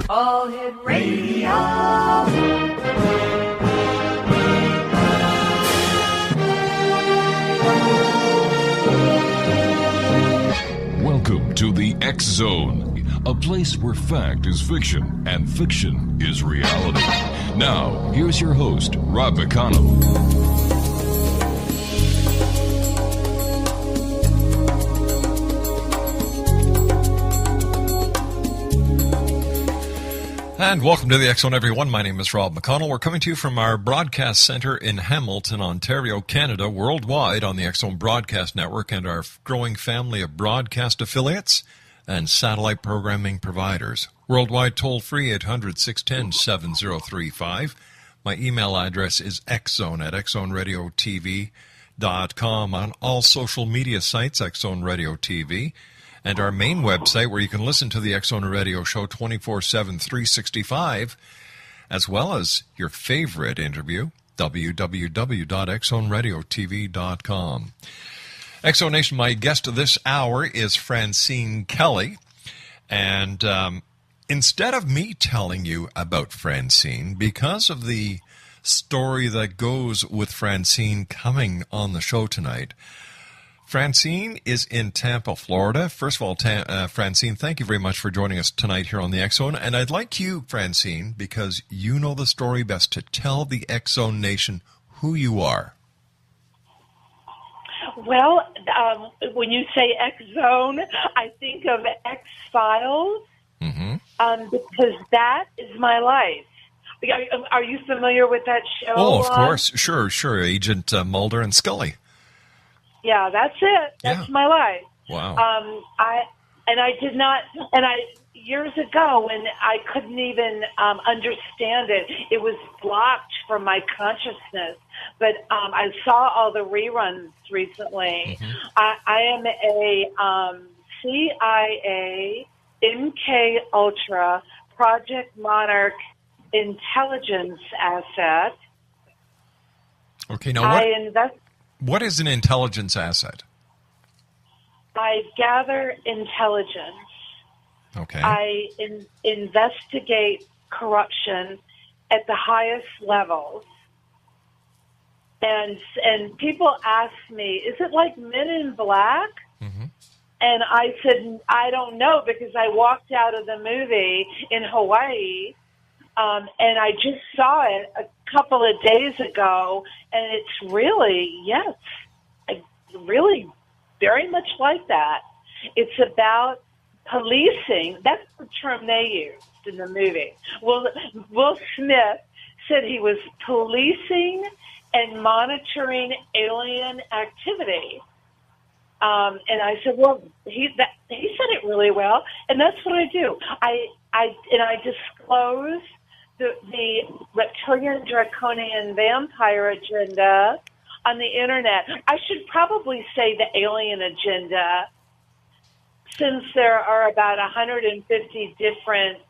All Hit Radio. Welcome to the X Zone, a place where fact is fiction and fiction is reality. Now, here's your host, Rob McConnell. And welcome to the X Zone, everyone. My name is Rob McConnell. We're coming to you from our broadcast center in Hamilton, Ontario, Canada, worldwide on the X Zone Broadcast Network and our growing family of broadcast affiliates and satellite programming providers. Worldwide toll-free 800-610-7035. My email address is xzone@xzoneradiotv.com. On all social media sites, X Zone Radio TV. And our main website, where you can listen to the X Zone Radio show 24/7, 365, as well as your favorite interview, www.xzoneradiotv.com. X Zone Nation, my guest this hour is Francine Kelly. And instead of me telling you about Francine, because of the story that goes with Francine coming on the show tonight, Francine is in Tampa, Florida. First of all, Francine, thank you very much for joining us tonight here on the X Zone. And I'd like you, Francine, because you know the story best, to tell the X Zone Nation who you are. Well, when you say X Zone, I think of X-Files, because that is my life. Are you familiar with that show? Oh, of course. Sure. Agent Mulder and Scully. Yeah, that's it. That's my life. Wow. Years ago, when I couldn't even understand it, it was blocked from my consciousness. But I saw all the reruns recently. I am a CIA MK Ultra Project Monarch intelligence asset. Okay, now what is an intelligence asset? I gather intelligence. Okay. I investigate corruption at the highest levels. And people ask me, is it like Men in Black? And I said, I don't know, because I walked out of the movie in Hawaii, and I just saw it a couple of days ago, and it's really, really very much like that. It's about policing. That's the term they used in the movie. Will Smith said he was policing and monitoring alien activity. And I said, well, he said it really well, and that's what I do. I disclose the reptilian draconian vampire agenda on the internet. I should probably say the alien agenda, since there are about 150 different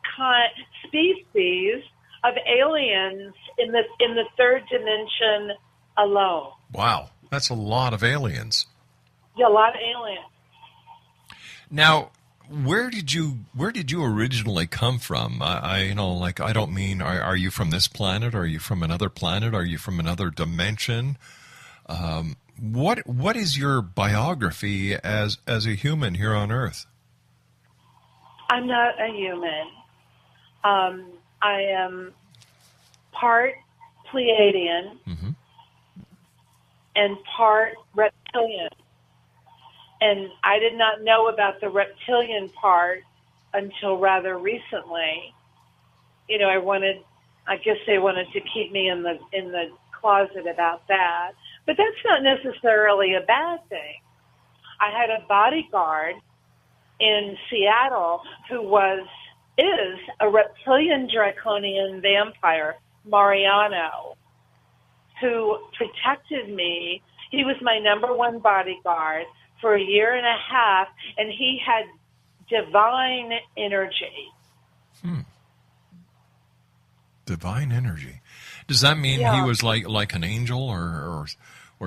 species of aliens in the third dimension alone. Wow, that's a lot of aliens. Yeah, a lot of aliens. Now, where did you originally come from? I don't mean, are you from this planet? Are you from another planet? Are you from another dimension? What is your biography as a human here on Earth? I'm not a human. I am part Pleiadian and part reptilian. And I did not know about the reptilian part until rather recently. You know, I guess they wanted to keep me in the closet about that. But that's not necessarily a bad thing. I had a bodyguard in Seattle who is a reptilian draconian vampire, Mariano, who protected me. He was my number one bodyguard for a year and a half, and he had divine energy. Divine energy. Does that mean he was like an angel or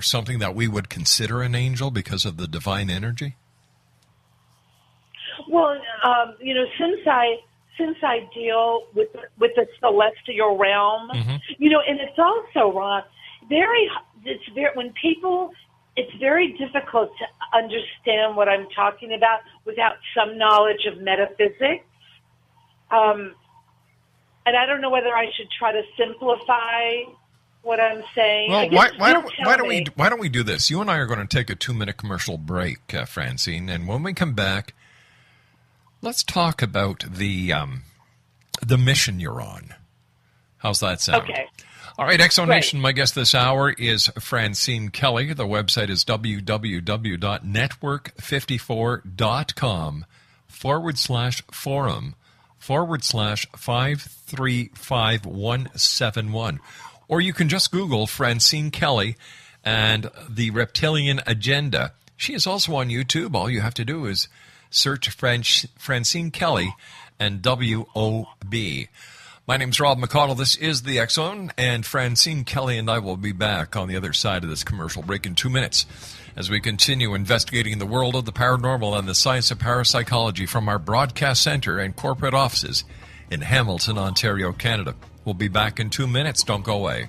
something that we would consider an angel because of the divine energy? Well, since I since I deal with the celestial realm, you know, and it's also, Ron, when people, it's very difficult to understand what I'm talking about without some knowledge of metaphysics. And I don't know whether I should try to simplify what I'm saying. Well, why don't we do this? You and I are going to take a 2-minute commercial break, Francine, and when we come back, let's talk about the mission you're on. How's that sound? Okay. All right, Exonation, my guest this hour is Francine Kelly. The website is www.network54.com/forum/535-171. Or you can just Google Francine Kelly and the Reptilian Agenda. She is also on YouTube. All you have to do is search Francine Kelly and WOB. My name's Rob McConnell. This is the X Zone, and Francine Kelly and I will be back on the other side of this commercial break in 2 minutes as we continue investigating the world of the paranormal and the science of parapsychology from our broadcast center and corporate offices in Hamilton, Ontario, Canada. We'll be back in 2 minutes. Don't go away.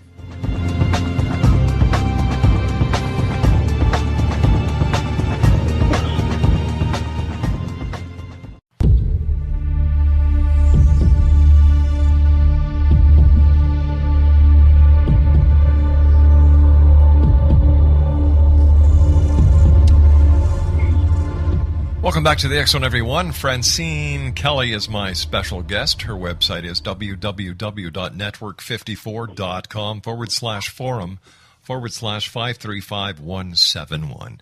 Welcome back to the X Zone, everyone. Francine Kelly is my special guest. Her website is www.network54.com/forum/535-171.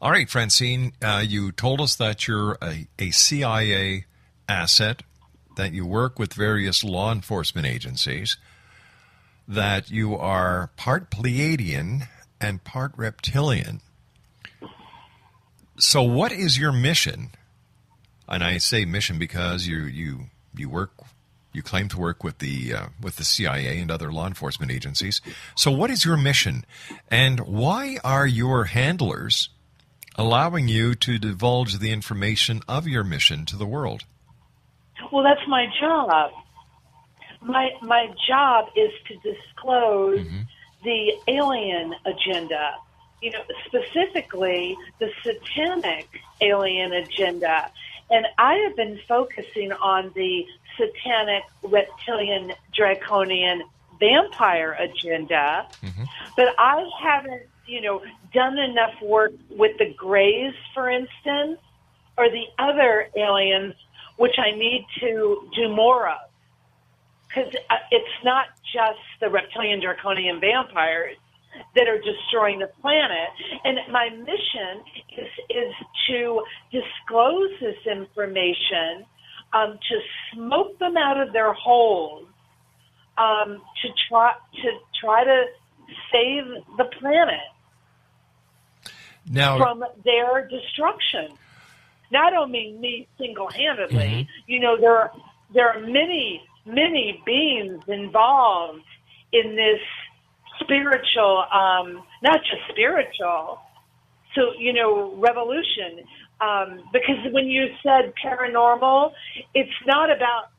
All right, Francine, you told us that you're a CIA asset, that you work with various law enforcement agencies, that you are part Pleiadian and part reptilian. So what is your mission? And I say mission because you claim to work with the CIA and other law enforcement agencies. So what is your mission, and why are your handlers allowing you to divulge the information of your mission to the world? Well, that's my job. My job is to disclose the alien agenda. You know, specifically the satanic alien agenda. And I have been focusing on the satanic, reptilian, draconian, vampire agenda. But I haven't, done enough work with the Greys, for instance, or the other aliens, which I need to do more of. Because it's not just the reptilian, draconian, vampires that are destroying the planet. And my mission is to disclose this information, to smoke them out of their holes, to try to save the planet from their destruction. Now, I don't mean me single-handedly. There are many, many beings involved in this spiritual, not just spiritual, so, revolution. Because when you said paranormal, it's not about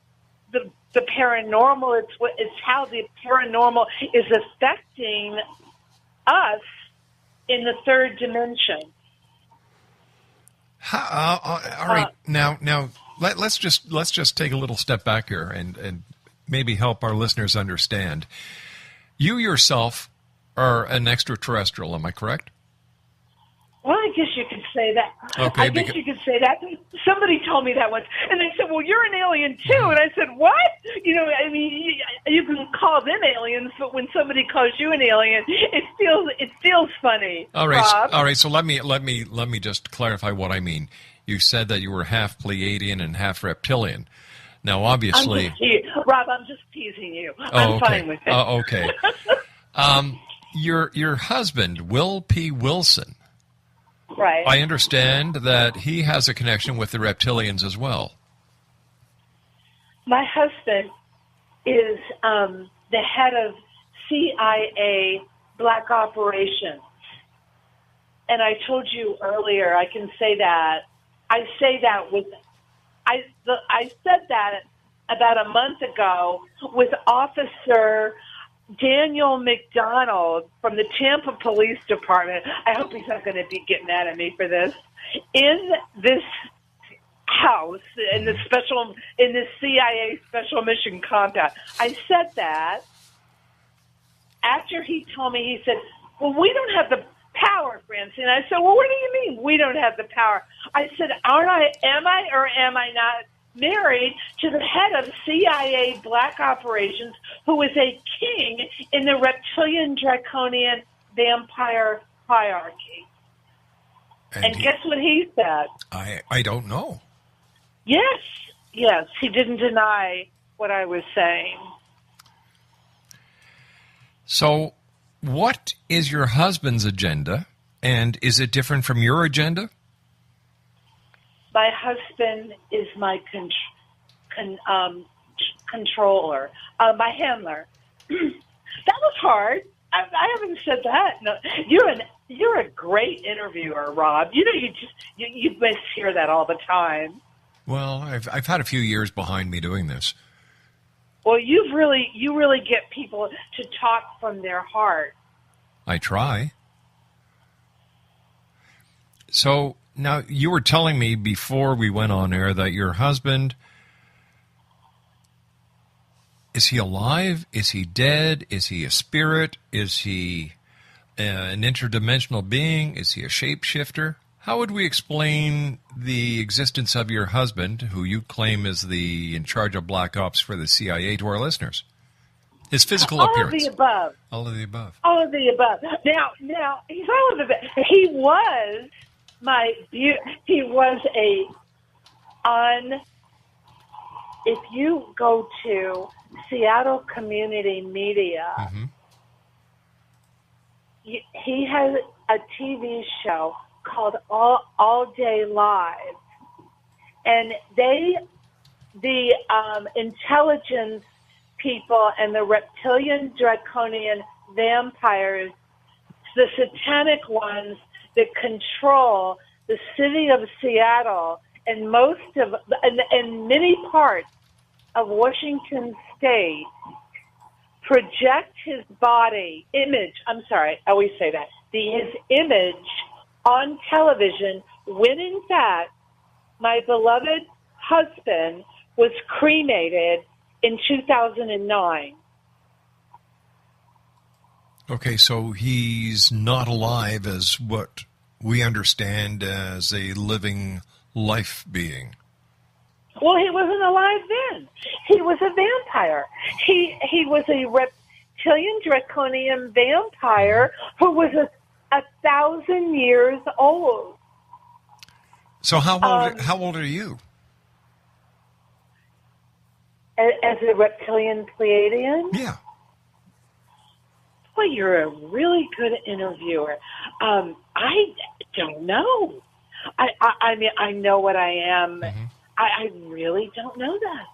the paranormal, it's how the paranormal is affecting us in the third dimension. All right. Now let's just take a little step back here and maybe help our listeners understand. You yourself are an extraterrestrial, am I correct? Well, I guess you could say that. Okay, you could say that. Somebody told me that once, and they said, "Well, you're an alien too." And I said, "What?" You can call them aliens, but when somebody calls you an alien, it feels funny. All right, Rob. all right. So let me just clarify what I mean. You said that you were half Pleiadian and half reptilian. Now, obviously, Rob, I'm just teasing you. Oh, I'm okay. fine with it. Okay. Your husband, Will P. Wilson. Right. I understand that he has a connection with the reptilians as well. My husband is the head of CIA Black Operations. And I told you earlier, I can say that. I say that I said that about a month ago with Officer Daniel McConnell from the Tampa Police Department. I hope he's not going to be getting mad at me for this. In this house, in the CIA Special Mission Compound. I said that. After he told me, he said, well, we don't have the power, Francine. I said, well, what do you mean we don't have the power? I said, am I or am I not married to the head of CIA Black Operations, who is a king in the reptilian draconian vampire hierarchy? And guess what he said? I don't know. Yes, he didn't deny what I was saying. So, what is your husband's agenda, and is it different from your agenda? My husband is my controller, my handler. That was hard. I haven't said that. No, you're a great interviewer, Rob. You know, you must hear that all the time. Well, I've had a few years behind me doing this. Well, you really get people to talk from their heart. I try. So now you were telling me before we went on air that your husband, is he alive? Is he dead? Is he a spirit? Is he an interdimensional being? Is he a shapeshifter? How would we explain the existence of your husband, who you claim is in charge of Black Ops for the CIA, to our listeners? His physical appearance. All of the above. All of the above. All of the above. Now he's all of the above. He was if you go to Seattle Community Media, Mm-hmm. he has a TV show called All Day Live, and the intelligence people and the reptilian draconian vampires, the satanic ones that control the city of Seattle and and many parts of Washington State, project his image on television, when in fact my beloved husband was cremated in 2009. Okay, so he's not alive as what we understand as a living life being. Well, he wasn't alive then. He was a vampire. He was a reptilian draconian vampire who was 1,000 years old. So how old are you? As a reptilian Pleiadian? Yeah. Well, you're a really good interviewer. I don't know. I mean, I know what I am. Mm-hmm. I really don't know that.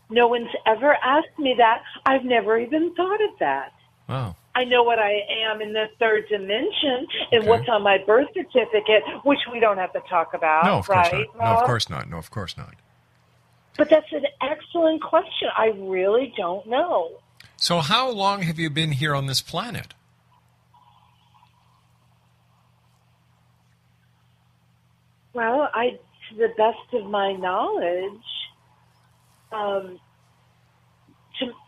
No one's ever asked me that. I've never even thought of that. Wow. I know what I am in the third dimension and Okay. what's on my birth certificate, which we don't have to talk about. No, of course right? not. No, of course not. No, of course not. But that's an excellent question. I really don't know. So how long have you been here on this planet? Well, to the best of my knowledge,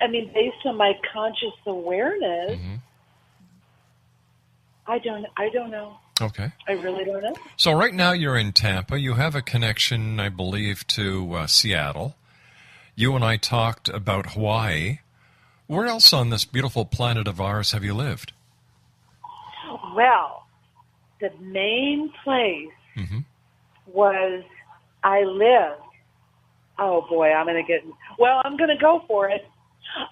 based on my conscious awareness, Mm-hmm. I don't know. Okay. I really don't know. So right now you're in Tampa. You have a connection, I believe, to Seattle. You and I talked about Hawaii. Where else on this beautiful planet of ours have you lived? Well, the main place Mm-hmm. was I lived. Oh boy, I'm going to go for it.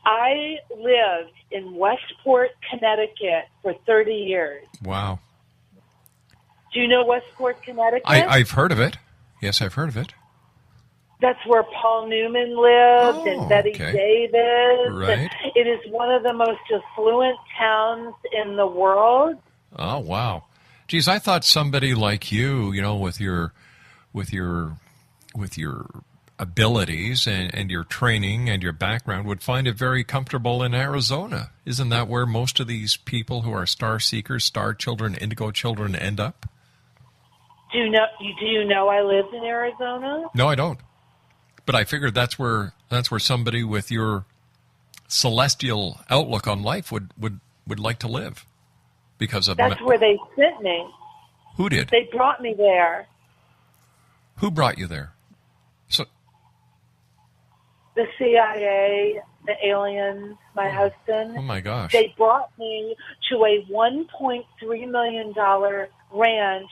I lived in Westport, Connecticut for 30 years. Wow. Do you know Westport, Connecticut? I've heard of it. Yes, I've heard of it. That's where Paul Newman lived and Betty okay. Davis. Right. It is one of the most affluent towns in the world. Oh, wow. Geez, I thought somebody like you, with your abilities and your training and your background, would find it very comfortable in Arizona. Isn't that where most of these people who are star seekers, star children, indigo children end up? Do you know I lived in Arizona? No, I don't. But I figured that's where somebody with your celestial outlook on life would like to live, because of that's where they sent me. Who did? They brought me there. Who brought you there? So the CIA, the aliens, my husband. Oh my gosh! They brought me to a $1.3 million ranch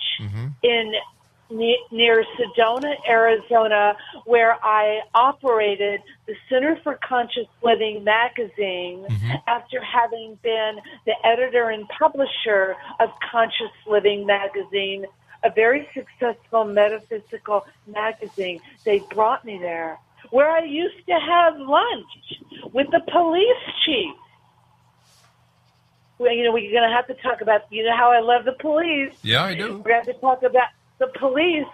near Sedona, Arizona, where I operated the Center for Conscious Living magazine after having been the editor and publisher of Conscious Living magazine, a very successful metaphysical magazine. They brought me there, where I used to have lunch with the police chief. Well, we're going to have to talk about, how I love the police. Yeah, I do. We're going to have to talk about the police.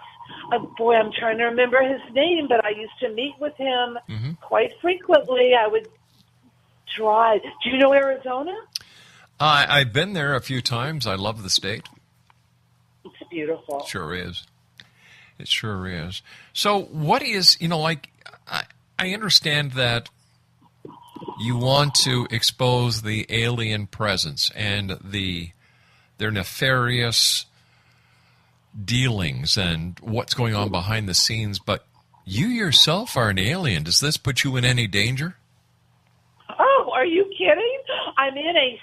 Boy, I'm trying to remember his name, but I used to meet with him quite frequently. I would drive. Do you know Arizona? I've been there a few times. I love the state. It's beautiful. Sure is. It sure is. So what is, I understand that you want to expose the alien presence and their nefarious dealings and what's going on behind the scenes, but you yourself are an alien. Does this put you in any danger? Oh, are you kidding? I'm in a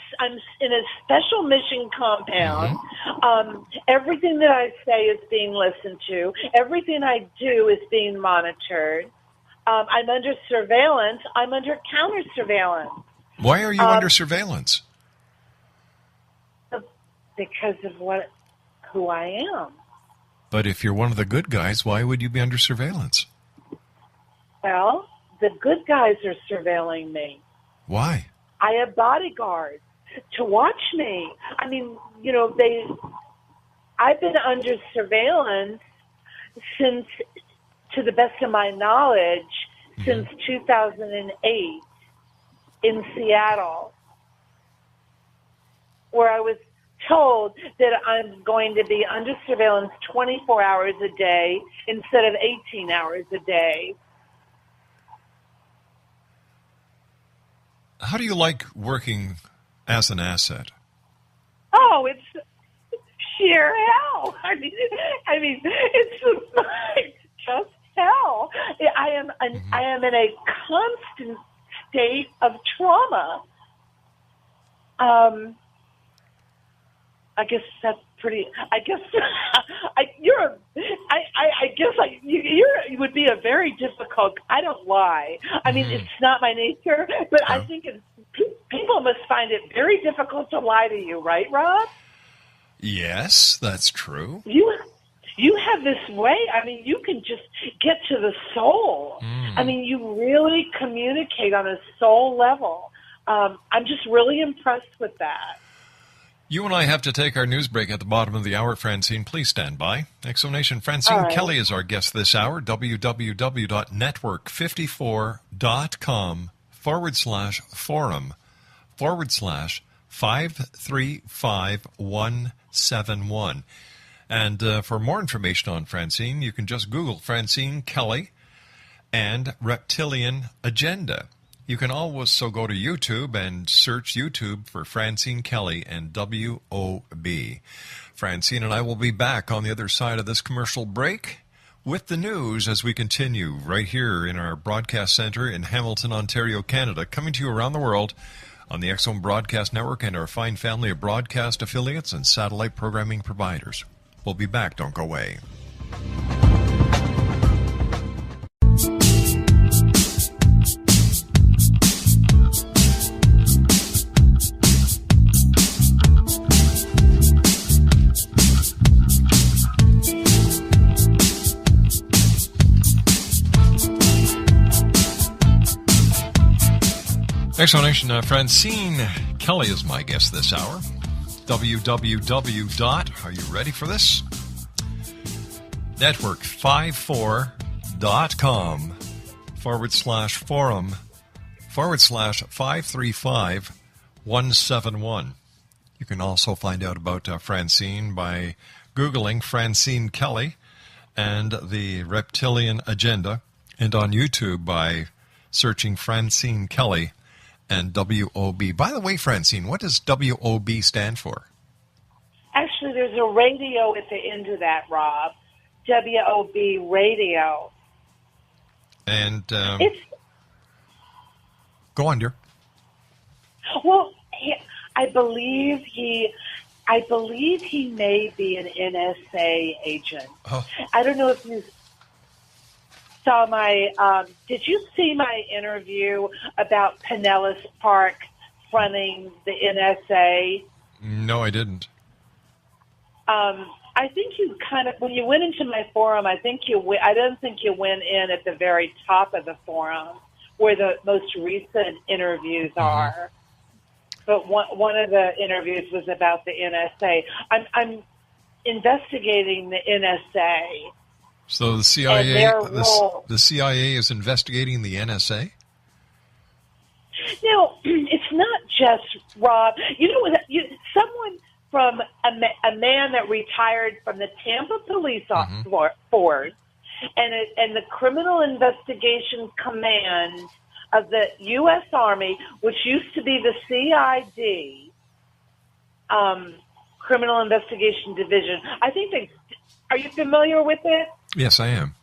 special mission compound. Everything that I say is being listened to. Everything I do is being monitored. I'm under surveillance. I'm under counter surveillance. Why are you under surveillance? Because of who I am. But if you're one of the good guys, why would you be under surveillance? Well, the good guys are surveilling me. Why? I have bodyguards to watch me. I mean, I've been under surveillance since, to the best of my knowledge, since 2008 in Seattle, where I was told that I'm going to be under surveillance 24 hours a day instead of 18 hours a day. How do you like working as an asset? Oh, it's sheer hell. I mean, it's just hell. I am in a constant state of trauma. I guess that's pretty. I guess you would be a very difficult. I don't lie. I mean, it's not my nature, but I think people must find it very difficult to lie to you, right, Rob? Yes, that's true. You have this way. I mean, you can just get to the soul. I mean, you really communicate on a soul level. I'm just really impressed with that. You and I have to take our news break at the bottom of the hour, Francine. Please stand by. Exonation Francine Kelly is our guest this hour. www.network54.com/forum/535-171. And for more information on Francine, you can just Google Francine Kelly and Reptilian Agenda. You can also go to YouTube and search YouTube for Francine Kelly and WOB. Francine and I will be back on the other side of this commercial break with the news as we continue right here in our broadcast center in Hamilton, Ontario, Canada, coming to you around the world on the X-Zone Broadcast Network and our fine family of broadcast affiliates and satellite programming providers. We'll be back. Don't go away. Explanation. Francine Kelly is my guest this hour. www. Are you ready for this? Network54 facebook.com/forum/535-171. You can also find out about Francine by Googling Francine Kelly and the Reptilian Agenda, and on YouTube by searching Francine Kelly and WOB. By the way, Francine, what does WOB stand for? Actually, there's a radio at the end of that, Rob. WOB radio. And It's go on, dear. well. I believe he may be an NSA agent. Oh. I don't know if you saw my. Did you see my interview about Pinellas Park fronting the NSA? No, I didn't. I think you kind of, when you went into my forum, I don't think you went in at the very top of the forum where the most recent interviews are. But one of the interviews was about the NSA. I'm investigating the NSA. So the CIA, the CIA is investigating the NSA? No, it's not just, Rob. You know, someone from a man that retired from the Tampa Police Force and the Criminal Investigation Command of the U.S. Army, which used to be the CID, Criminal Investigation Division. I think are you familiar with it? Yes, I am.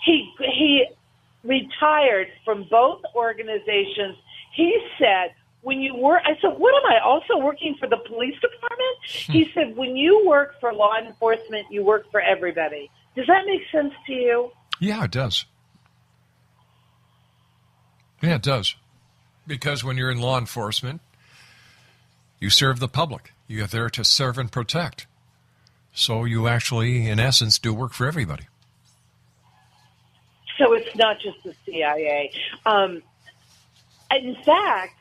He retired from both organizations. He said, when you work, I said, what am I, also working for the police department? He said, when you work for law enforcement, you work for everybody. Does that make sense to you? Yeah, it does. Yeah, it does. Because when you're in law enforcement, you serve the public. You're there to serve and protect. So you actually, in essence, do work for everybody. So it's not just the CIA. In fact,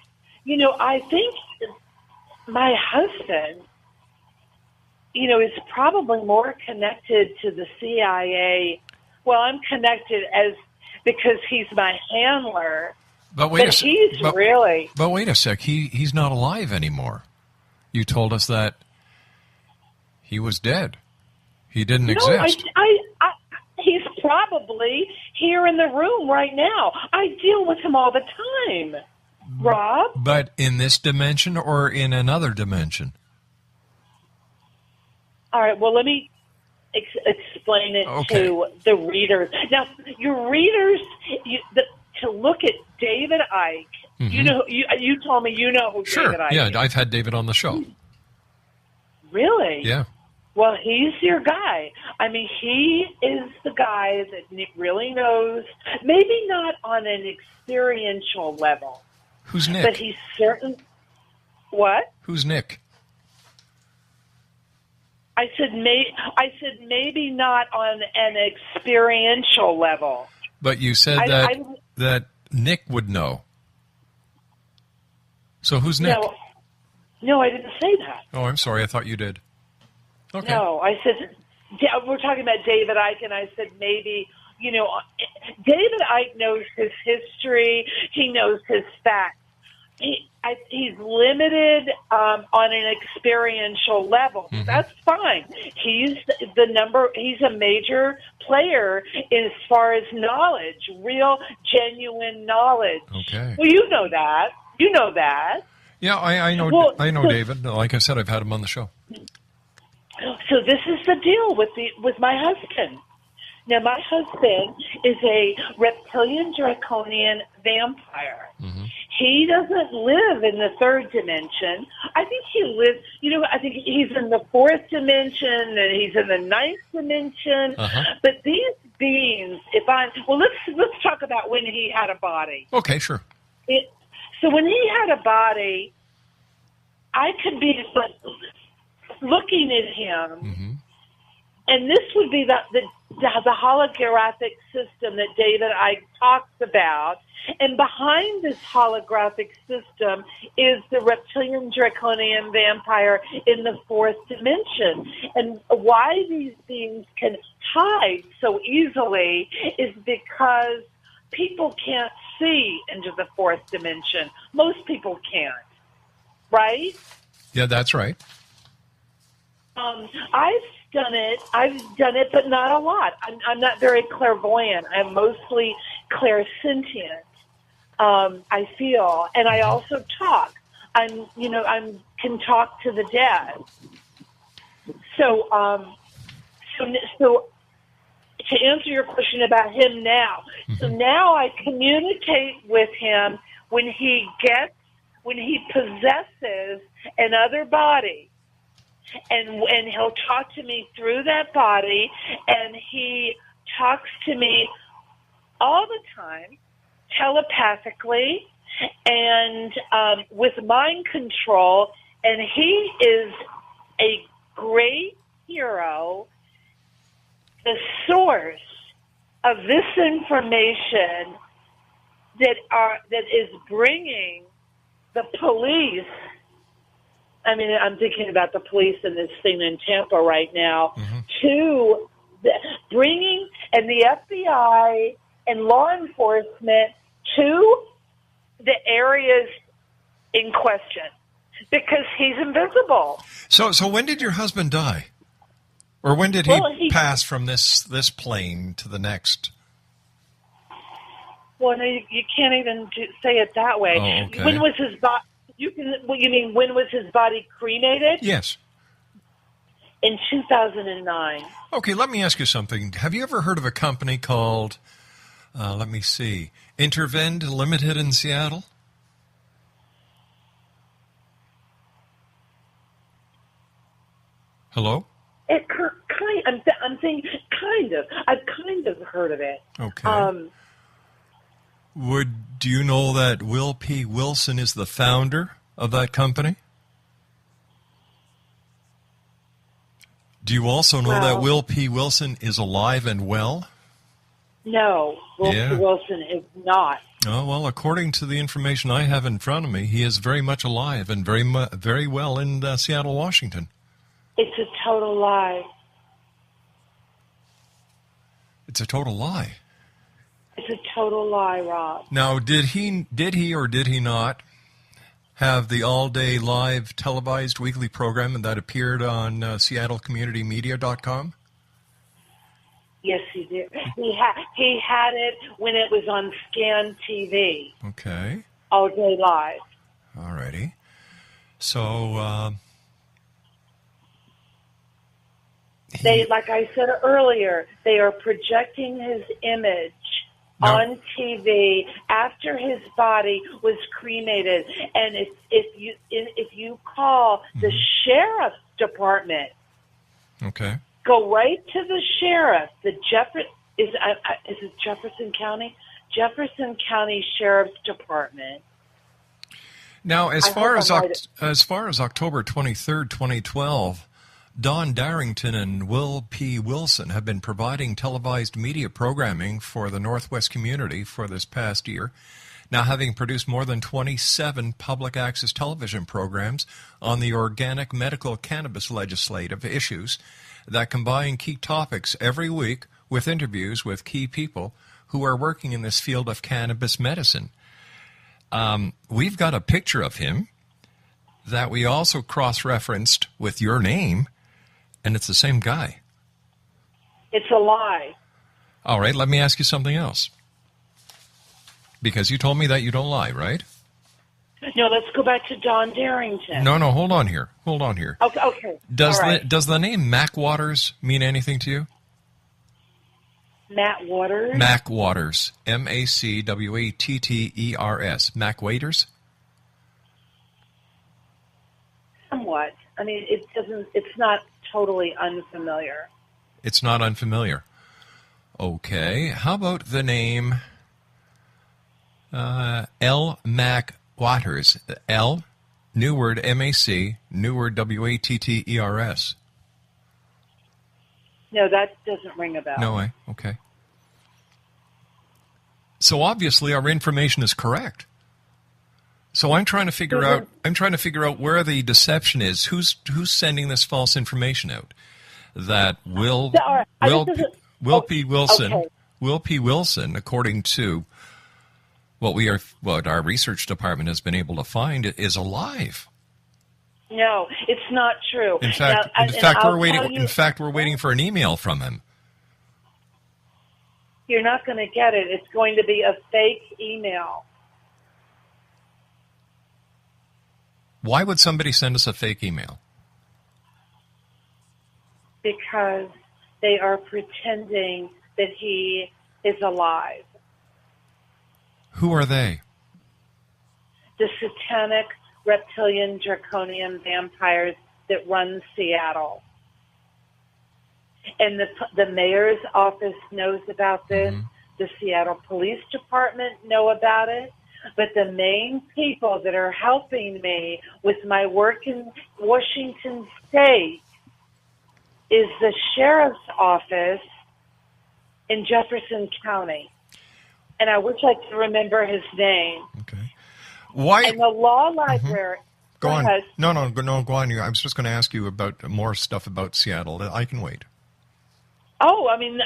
you know, I think my husband, you know, is probably more connected to the CIA. Well, I'm connected because he's my handler. But wait a sec. But wait a sec. He's not alive anymore. You told us that he was dead. He didn't exist. He's probably here in the room right now. I deal with him all the time, Rob. But in this dimension or in another dimension? All right, well, let me explain it to the readers. Now, your readers, to look at David Icke, you know, you told me you know who David Icke is. Yeah, I've had David on the show. Really? Yeah. Well, he's your guy. I mean, he is the guy that really knows, maybe not on an experiential level. Who's Nick? But he's certain. What? Who's Nick? I said maybe not on an experiential level. But you said that Nick would know. So who's Nick? No, I didn't say that. Oh, I'm sorry. I thought you did. Okay. No, I said, we're talking about David Icke, and I said maybe, you know, David Icke knows his history. He knows his facts. He's limited on an experiential level. That's fine. He's a major player as far as knowledge, real, genuine knowledge. Okay. Well, you know that. You know that. Yeah, I know. Well, I know David. Like I said, I've had him on the show. So this is the deal with my husband. Now, my husband is a reptilian draconian vampire. He doesn't live in the third dimension. I think he lives, you know, I think he's in the fourth dimension and he's in the ninth dimension. But these beings, let's talk about when he had a body. Okay, sure. So when he had a body, I could be looking at him, and this would be the the holographic system that David Icke talks about. And behind this holographic system is the reptilian draconian vampire in the fourth dimension. And why these beings can hide so easily is because people can't see into the fourth dimension. Most people can't, right? Yeah, that's right. I've done it, but not a lot. I'm not very clairvoyant. I'm mostly clairsentient. I feel, and I also talk. I'm can talk to the dead. So to answer your question about him now, so now I communicate with him when he possesses another body. And he'll talk to me through that body, and he talks to me all the time, telepathically, and with mind control. And he is a great hero, the source of this information that is bringing the police. I mean, I'm thinking about the police and this thing in Tampa right now, to bringing and the FBI and law enforcement to the areas in question because he's invisible. So when did your husband die? Or when did he pass from this plane to the next? Well, no, you can't even say it that way. Oh, okay. When was his body? You mean when was his body cremated? Yes. In 2009. Okay, let me ask you something. Have you ever heard of a company called, Intervend Limited in Seattle? Hello? I'm saying kind of. I've kind of heard of it. Okay. Do you know that Will P. Wilson is the founder of that company? Do you also know that Will P. Wilson is alive and well? No, Will P. Wilson is not. Oh, well, according to the information I have in front of me, he is very much alive and very well in Seattle, Washington. It's a total lie. It's a total lie. It's a total lie, Rob. Now, did he or did he not have the all-day live televised weekly program that appeared on SeattleCommunityMedia.com? Yes, he did. He had it when it was on Scan TV. Okay. All day live. All righty. So, like I said earlier, they are projecting his image on TV after his body was cremated. And if you call the sheriff's department, okay, go right to the sheriff. The is it Jefferson County? Jefferson County Sheriff's Department. Now, as far as October 23rd, 2012. Don Darrington and Will P. Wilson have been providing televised media programming for the Northwest community for this past year, now having produced more than 27 public access television programs on the organic medical cannabis legislative issues that combine key topics every week with interviews with key people who are working in this field of cannabis medicine. We've got a picture of him that we also cross-referenced with your name, and it's the same guy. It's a lie. All right, let me ask you something else. Because you told me that you don't lie, right? No, let's go back to Don Darrington. No, hold on here. Okay. Does the name Mac Waters mean anything to you? Matt Waters? Mac Waters. MacWatters. Mac Waiters? Somewhat. I mean, it's not totally unfamiliar. It's not unfamiliar. Okay. How about the name L. Mac Waters? L, new word M-A-C, new word W-A-T-T-E-R-S. No, that doesn't ring a bell. No way. Okay. So obviously our information is correct. So I'm trying to figure out where the deception is. Who's sending this false information out? That Will P. Wilson, according to what our research department has been able to find, is alive. No, it's not true. In fact, we're waiting. In fact, we're waiting for an email from him. You're not going to get it. It's going to be a fake email. Why would somebody send us a fake email? Because they are pretending that he is alive. Who are they? The satanic, reptilian, draconian vampires that run Seattle. And the mayor's office knows about this. Mm-hmm. The Seattle Police Department know about it. But the main people that are helping me with my work in Washington State is the sheriff's office in Jefferson County. And I wish I could remember his name. Okay. Why? And the law library. Mm-hmm. Go on. No, go on. I was just going to ask you about more stuff about Seattle. I can wait. Oh, I mean,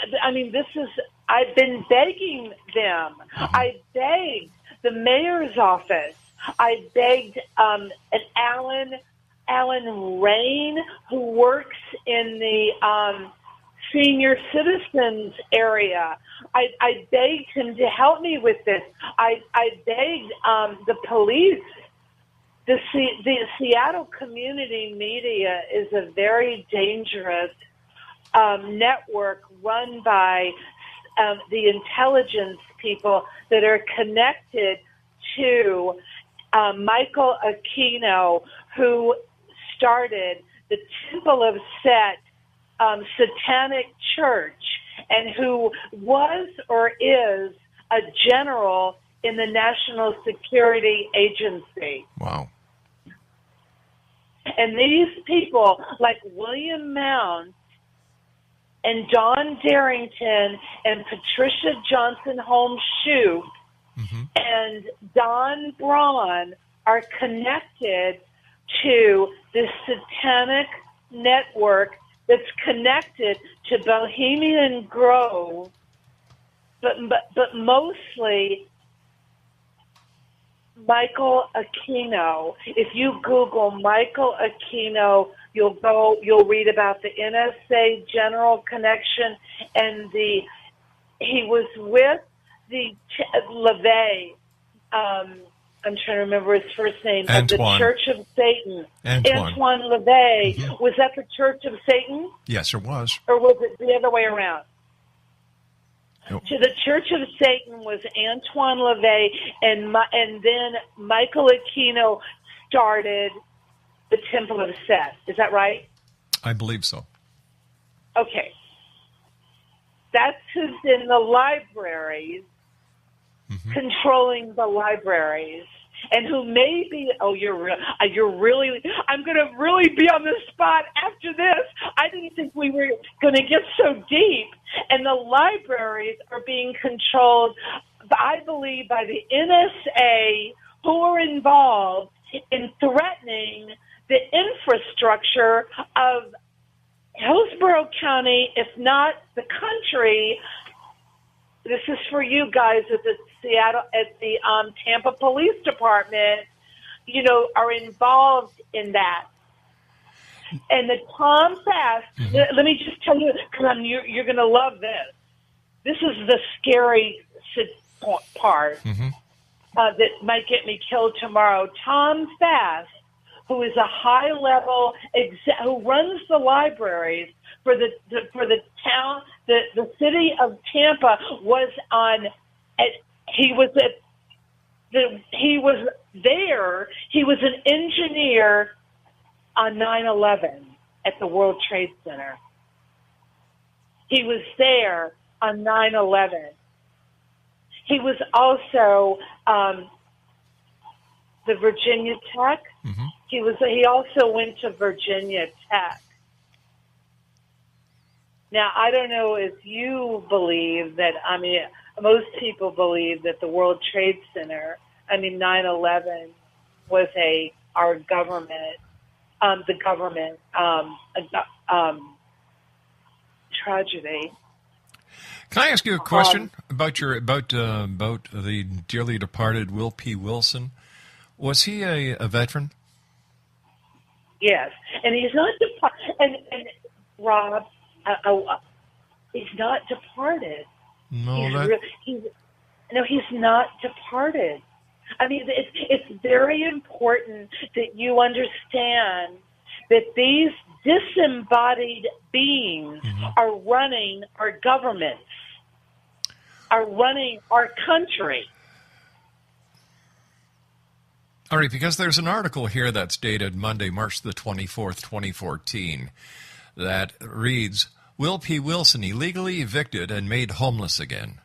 this is, I've been begging them. Mm-hmm. I begged the mayor's office. I begged an Alan Rain, who works in the senior citizens area. I begged him to help me with this. I begged the police. The Seattle community media is a very dangerous network run by the intelligence people that are connected to Michael Aquino, who started the Temple of Set satanic church, and who was or is a general in the National Security Agency. Wow. And these people, like William Mound and Don Darrington and Patricia Johnson Holmes Shoup mm-hmm. and Don Braun, are connected to this satanic network that's connected to Bohemian Grove, but mostly Michael Aquino. If you Google Michael Aquino, you'll read about the NSA General Connection, and he was with the LaVey. I'm trying to remember his first name. Antoine. Of the Church of Satan. Antoine LaVey. Mm-hmm. Was that the Church of Satan? Yes, it was. Or was it the other way around? Nope. So the Church of Satan was Antoine LaVey, and then Michael Aquino started the Temple of Set. Is that right? I believe so. Okay. That's who's in the libraries, mm-hmm. controlling the libraries, and who may be, you're really, I'm going to really be on the spot after this. I didn't think we were going to get so deep. And the libraries are being controlled, I believe, by the NSA, who are involved in threatening the infrastructure of Hillsborough County, if not the country. This is for you guys at the Tampa Police Department, are involved in that. And the Tom Fast, mm-hmm. let me just tell you, because you're going to love this. This is the scary part mm-hmm. That might get me killed tomorrow. Tom Fast, who is a high-level who runs the libraries for the town, the city of Tampa, was on. He was there. He was an engineer on 9/11 at the World Trade Center. He was there on 9/11. He was also the Virginia Tech. Mm-hmm. He also went to Virginia Tech. Now, I don't know if you believe that, most people believe that the World Trade Center, 9/11 was our government, the government tragedy. Can I ask you a question about the dearly departed Will P. Wilson? Was he a veteran? Yes, and he's not and Rob, he's not departed. No, he's not departed. It's very important that you understand that these disembodied beings are running our governments, are running our country. All right, because there's an article here that's dated Monday, March the 24th, 2014, that reads, Will P. Wilson illegally evicted and made homeless again.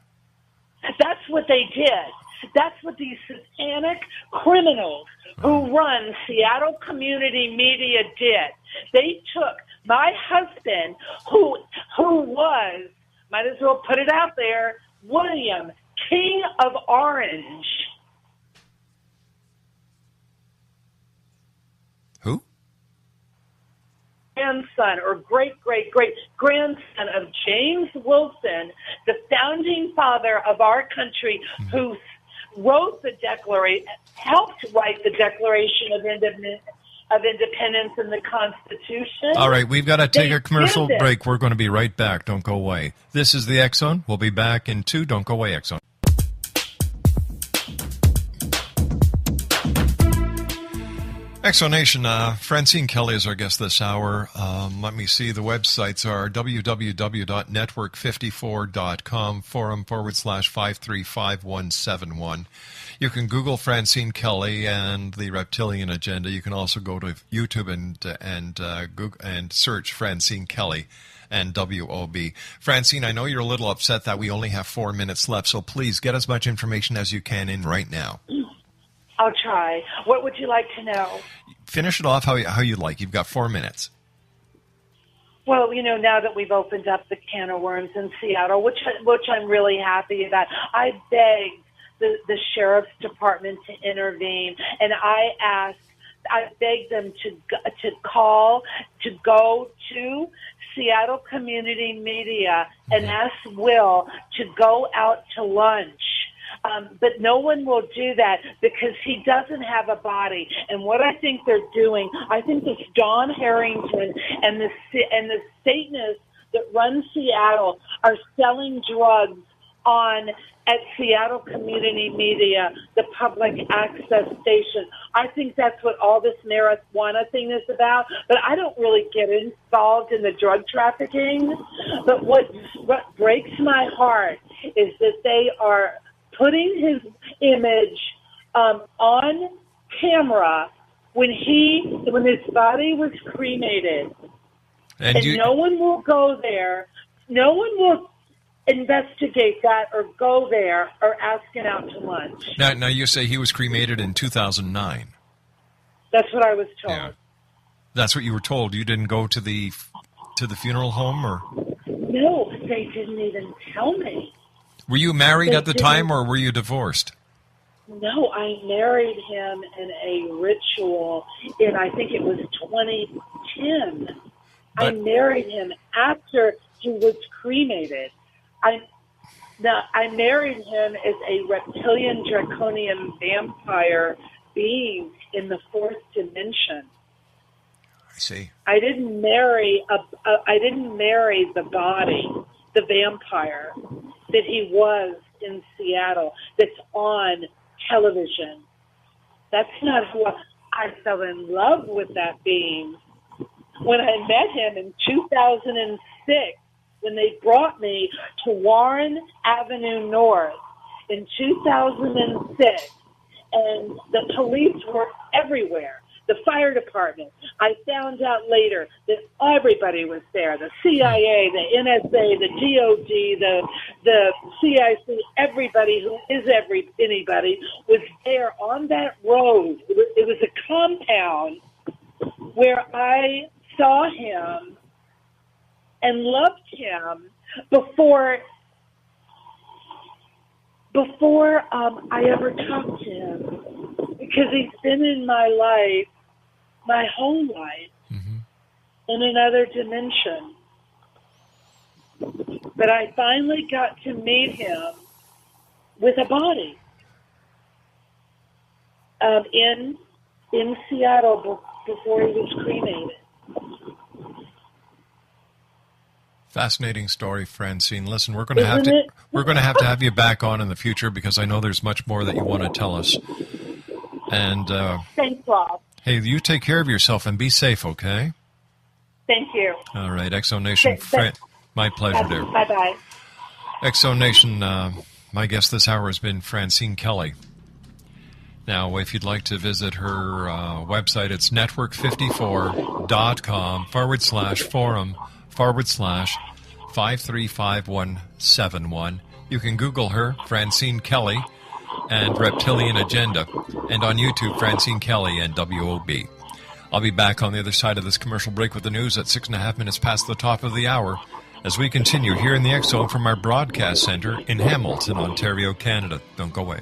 That's what they did. That's what these satanic criminals who run Seattle Community Media did. They took my husband, who was, might as well put it out there, William, King of Orange. Who? Grandson or great-great-great-grandson of James Wilson, the founding father of our country, who wrote the Declaration, helped write the Declaration of Independence and the Constitution. All right, we've got to take a commercial break. We're going to be right back. Don't go away. This is the X Zone. We'll be back in 2. Don't go away, X Zone. Exonation, Francine Kelly is our guest this hour. Let me see. The websites are www.network54.com, forum/535-171. You can Google Francine Kelly and the Reptilian Agenda. You can also go to YouTube and Google and search Francine Kelly and WOB. Francine, I know you're a little upset that we only have 4 minutes left, so please get as much information as you can in right now. I'll try. What would you like to know? Finish it off how you like. You've got 4 minutes. Well, now that we've opened up the can of worms in Seattle, which I'm really happy about, I begged the sheriff's department to intervene, and I begged them to go to Seattle Community Media and ask Will to go out to lunch. But no one will do that because he doesn't have a body. And what I think they're doing, I think this Don Harrington and the Satanists that run Seattle are selling drugs at Seattle Community Media, the public access station. I think that's what all this marijuana thing is about. But I don't really get involved in the drug trafficking. But what breaks my heart is that they are putting his image on camera when his body was cremated, and no one will go there. No one will investigate that or go there or ask him out to lunch. Now you say he was cremated in 2009. That's what I was told. Yeah. That's what you were told. You didn't go to the funeral home, or? No, they didn't even tell me. Were you married at the time, or were you divorced? No, I married him in a ritual in, I think it was 2010. I married him after he was cremated. I married him as a reptilian draconian vampire being in the fourth dimension. I see. I didn't marry the body, the vampire that he was in Seattle, that's on television. That's not who I fell in love with that being. When I met him in 2006, when they brought me to Warren Avenue North in 2006, and the police were everywhere. The fire department. I found out later that everybody was there. The CIA, the NSA, the DOD, the CIC, everybody who is anybody was there on that road. It was a compound where I saw him and loved him before I ever talked to him, because he's been in my life my whole life in another dimension. But I finally got to meet him with a body in Seattle before he was cremated. Fascinating story, Francine. Listen, we're going to have you back on in the future, because I know there's much more that you want to tell us. And thanks, Rob. hey, you take care of yourself and be safe, okay? Thank you. All right, Exonation. My pleasure, dear. Bye-bye. Exonation, my guest this hour has been Francine Kelly. Now, if you'd like to visit her website, it's network54.com/forum/535171. You can Google her, Francine Kelly, and Reptilian Agenda, and on YouTube, Francine Kelly and WOB. I'll be back on the other side of this commercial break with the news at 6.5 minutes past the top of the hour as we continue here in the X Zone from our broadcast center in Hamilton, Ontario, Canada. Don't go away.